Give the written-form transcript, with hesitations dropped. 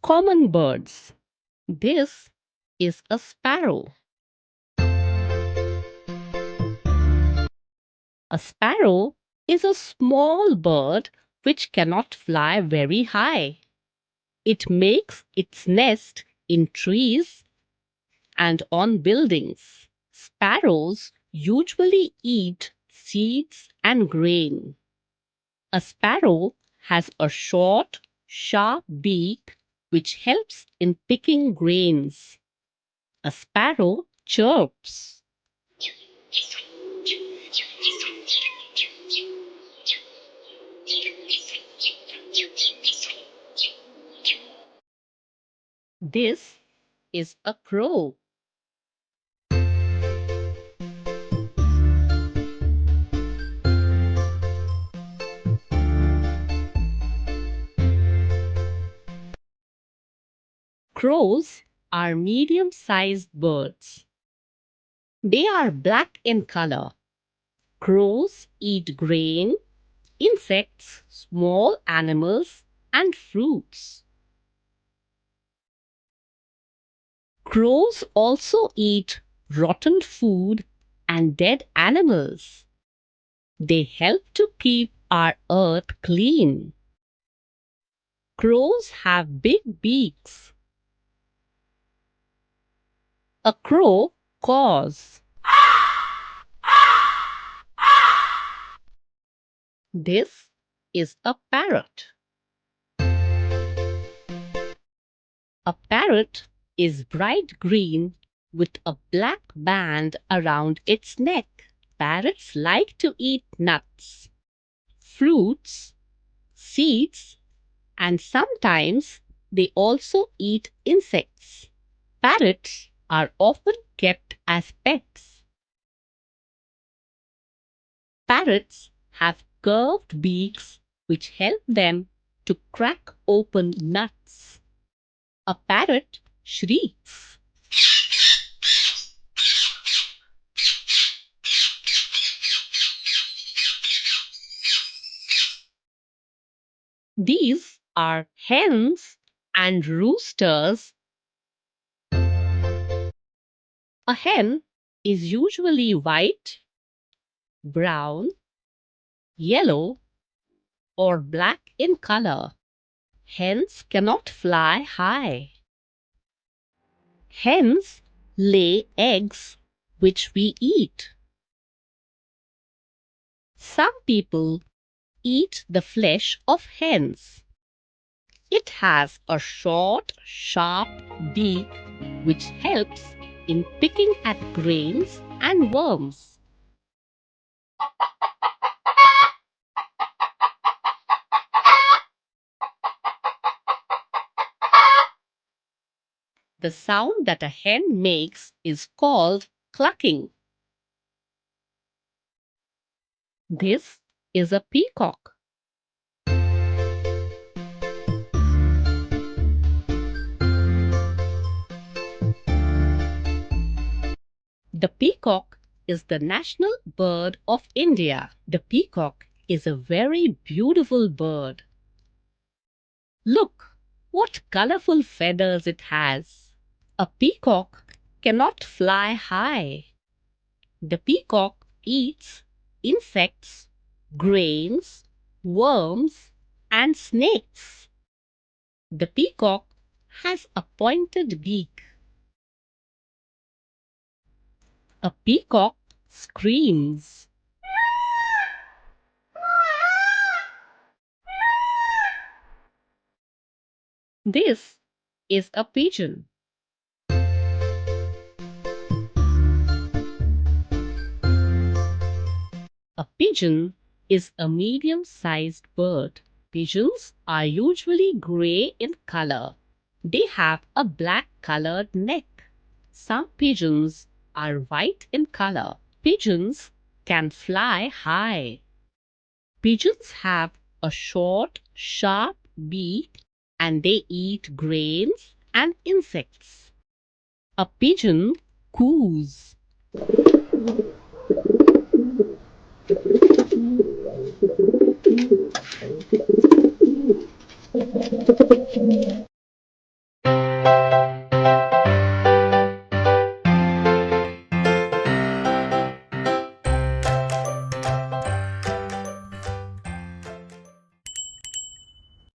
common birds. This is a sparrow. A sparrow is a small bird which cannot fly very high. It makes its nest in trees and on buildings. Sparrows usually eat seeds and grain. A sparrow has a short, sharp beak which helps in picking grains. A sparrow chirps. This is a crow. Crows are medium sized birds. They are black in color. Crows eat grain, insects, small animals, and fruits. Crows also eat rotten food and dead animals. They help to keep our earth clean. Crows have big beaks. A crow caws. This is a parrot. A parrot is bright green with a black band around its neck. Parrots like to eat nuts, fruits, seeds, and sometimes they also eat insects. Parrots are often kept as pets. Parrots have curved beaks which help them to crack open nuts. A parrot shrieks. These are hens and roosters. A hen is usually white, brown, yellow, or black in color. Hens cannot fly high. Hens lay eggs which we eat. Some people eat the flesh of hens. It has a short, sharp beak which helps in picking at grains and worms. The sound that a hen makes is called clucking. This is a peacock. The peacock is the national bird of India. The peacock is a very beautiful bird. Look what colorful feathers it has. A peacock cannot fly high. The peacock eats insects, grains, worms, and snakes. The peacock has a pointed beak. A peacock screams. This is a pigeon. A pigeon is a medium-sized bird. Pigeons are usually gray in color. They have a black colored neck. Some pigeons are white in color. Pigeons can fly high. Pigeons have a short, sharp beak and they eat grains and insects. A pigeon coos.